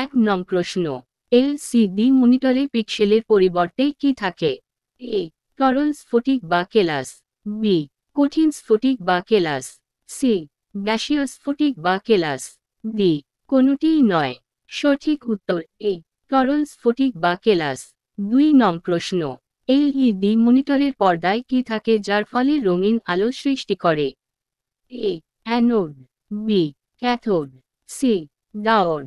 1 নং প্রশ্ন, এলসিডি মনিটরে পিক্সেলের পরিবর্তে কি থাকে? এ তরল স্ফটিক বা কেলাস, বি কঠিন স্ফটিক বা কেলাস, সি গ্যাসীয় স্ফটিক বা কেলাস, ডি কোনোটিই নয়। সঠিক উত্তর এ তরল স্ফটিক বা কেলাস। 2 নং প্রশ্ন, এলইডি মনিটরের পর্দায় কি থাকে যার ফলে রঙিন আলো সৃষ্টি করে? A anode, B cathode, C diode,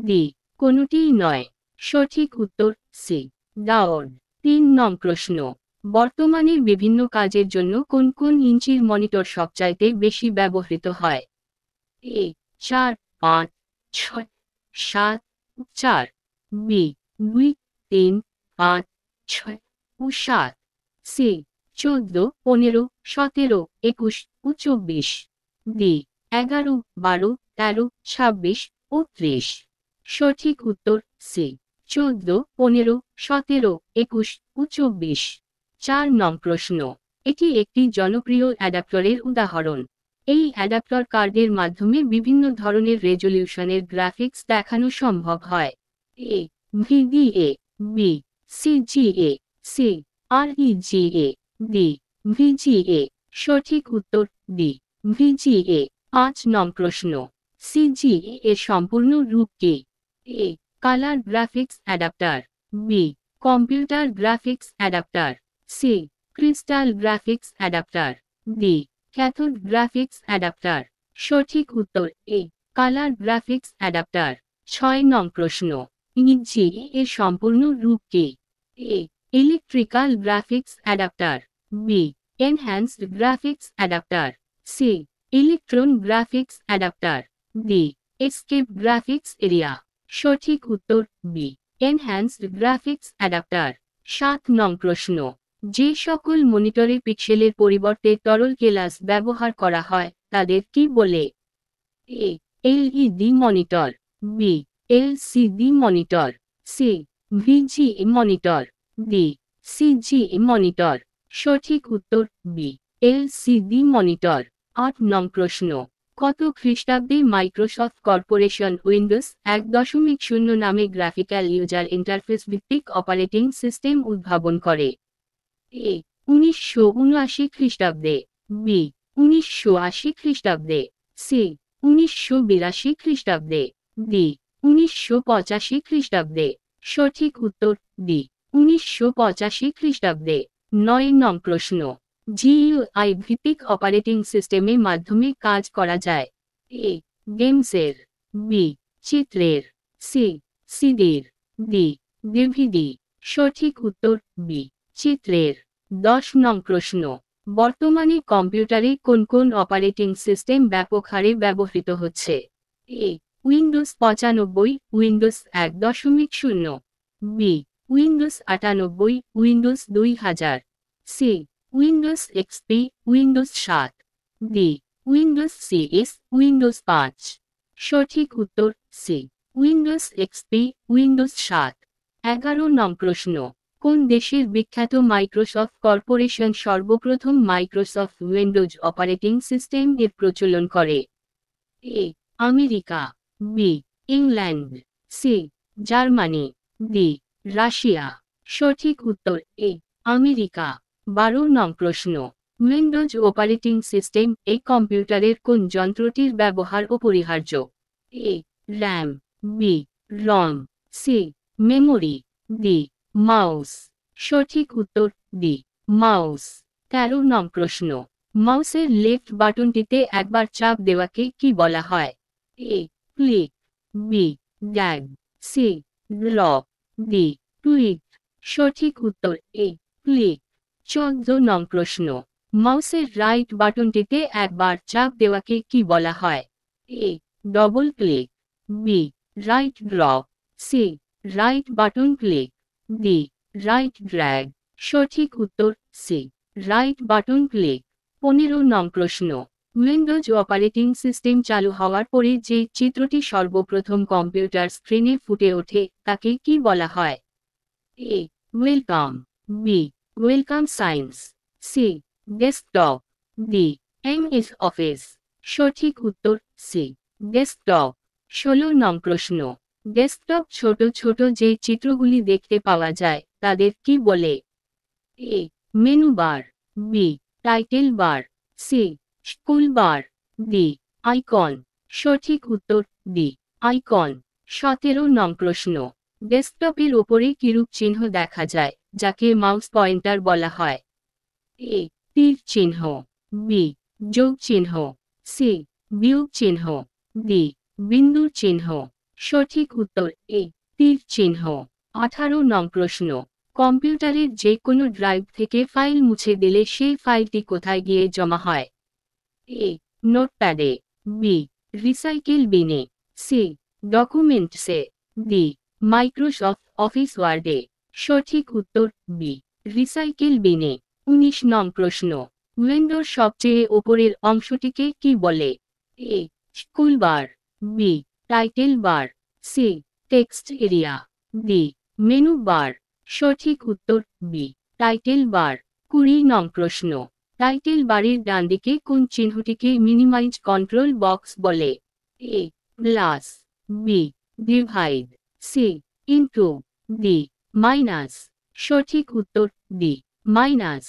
D কোনোটিই নয়। সঠিক উত্তর সি ডায়োড। 3 নং প্রশ্ন, বর্তমানে বিভিন্ন কাজের জন্য কোন কোন ইঞ্চির মনিটর সবচাইতে বেশি ব্যবহৃত হয়? এ 4, 5, 6, 7, 4, বি 2, 3, 5, 6 ও 7, সি 14, 15, 17, 21 ও 24, ডি 11, 12, 13, 26 ও 30। সঠিক উত্তর সি 14, 15, 17, 21 ও 24। 4 নং প্রশ্ন, এটি একটি জনপ্রিয় অ্যাডাপ্টরের উদাহরণ। এই অ্যাডাপ্টর কার্ডের মাধ্যমে বিভিন্ন ধরনের রেজলিউশনের গ্রাফিক্স দেখানো সম্ভব হয়। A VDA, B CGA, C REGA, D VGA. সঠিক উত্তর ডি ভিজিএ। 5 নং প্রশ্ন, সিজিএ এর সম্পূর্ণ রূপ কি? A colour graphics adapter, B computer graphics adapter, C crystal graphics adapter, D cathode graphics adapter. সঠিক উত্তর এ কালার গ্রাফিক্স অ্যাডাপ্টার। 6 নং প্রশ্ন, ইজিএ এর সম্পূর্ণ রূপ কি? A electrical graphics adapter, B enhanced graphics adapter, C electron graphics adapter, D escape graphics area. সঠিক উত্তর বি এনহ্যান্সড গ্রাফিক্স অ্যাডাপ্টার। 7 নং প্রশ্ন, যে সকল মনিটরে পিক্সেলের পরিবর্তে তরল কেলাস ব্যবহার করা হয় তাদের কি বলে? A LED monitor, B LCD monitor, C VGA monitor, D CGA monitor. সঠিক উত্তর বি এলসিডি মনিটর। 8 নং প্রশ্ন, কত খ্রিস্টাব্দে মাইক্রোসফট কর্পোরেশন উইন্ডোজ 1.0 নামে গ্রাফিক্যাল ইউজার ইন্টারফেস ভিত্তিক অপারেটিং সিস্টেম উদ্ভাবন করে? এ 1979 খ্রিস্টাব্দে, বি 1980 খ্রিস্টাব্দে, সি 1982 খ্রিস্টাব্দে, ডি 1985 খ্রিস্টাব্দে। সঠিক উত্তর ডি 1985 খ্রিস্টাব্দে। 9 নং প্রশ্ন, জিইউআই ভিত্তিক অপারেটিং সিস্টেমের মাধ্যমে কাজ করা যায়? এ গেমসের, বি চিত্রের, সি সিডির, ডি ডিভিডি। সঠিক উত্তর বি চিত্রের। 10 নং প্রশ্ন, বর্তমানে কম্পিউটারে কোন কোন অপারেটিং সিস্টেম ব্যাপক হারে ব্যবহৃত হচ্ছে? A Windows 95, Windows 1.0, B Windows 98, Windows 2000, C Windows XP, Windows 7, D Windows CS, Windows 5। সঠিক উত্তর সি উইন্ডোজ এক্সপি, উইন্ডোজ 7। 11 নং প্রশ্ন, কোন দেশের বিখ্যাত মাইক্রোসফট কর্পোরেশন সর্বপ্রথম মাইক্রোসফট উইন্ডোজ অপারেটিং সিস্টেম এর প্রচলন করে? A America, B England, C Germany, D Russia. সঠিক উত্তর এ আমেরিকা। 12 নং প্রশ্ন, উইন্ডোজ অপারেটিং সিস্টেম এই কম্পিউটারের কোন যন্ত্রটির ব্যবহার অপরিহার্য? A RAM, B ROM, C memory, D mouse. সঠিক উত্তর ডি মাউস। 13 নং প্রশ্ন, মাউসের লেফট বাটনটিতে একবার চাপ দেওয়াকে কি বলা হয়? A click, B drag, C lock, D tweak. সঠিক উত্তর এ ক্লিক। 14 নং প্রশ্ন, মাউসের রাইট বাটনটিতে একবার চাপ দেওয়াকে কি বলা হয়? A double click, B right drop, C right button click, D right drag. সঠিক উত্তর সি রাইট বাটন ক্লিক। 15 নং প্রশ্ন, উইন্ডোজ অপারেটিং সিস্টেম চালু হওয়ার পরে যে চিত্রটি সর্বপ্রথম কম্পিউটার স্ক্রিনে ফুটে ওঠে তাকে কি বলা হয়? A welcome, B welcome science, C desktop, D MS Office. সঠিক উত্তর সি ডেস্কটপ। 16 নং প্রশ্ন, ডেস্কটপ ছোট ছোট যে চিত্রগুলি দেখতে পাওয়া যায় তাদের কি বলে? A menu bar, B title bar, C school bar, D icon. সঠিক উত্তর ডি আইকন। 17 নং প্রশ্ন। ডেস্কটপের ওপরে কিরূপ চিহ্ন দেখা যায় যাকে মাউস পয়েন্টার বলা হয়? এ তীর চিহ্ন, বি যোগ চিহ্ন, সি বিয়োগ চিহ্ন, ডি বিন্দুর চিহ্ন। সঠিক উত্তর এ তীর চিহ্ন। 18 নং প্রশ্ন। কম্পিউটারের যে কোনো ড্রাইভ থেকে ফাইল মুছে দিলে সেই ফাইলটি কোথায় গিয়ে জমা হয়? এ নোটপ্যাডে, বি রিসাইকেল বিনে, সি ডকুমেন্টসে, ডি মাইক্রোসফট অফিস ওয়ার্ডে। সঠিক উত্তর বি রিসাইকেল বিনে। 19 নং প্রশ্ন। উইন্ডোর সবচেয়ে ওপরের অংশটিকে কি বলে? A school bar, B title bar, C text area, D menu bar. সঠিক উত্তর বি টাইটেল বার। 20 নং প্রশ্ন। টাইটেল বারের ডানদিকে কোন চিহ্নটিকে মিনিমাইজ কন্ট্রোল বক্স বলে? A plus, B divide, C into, D minus. সঠিক উত্তর ডি মাইনাস।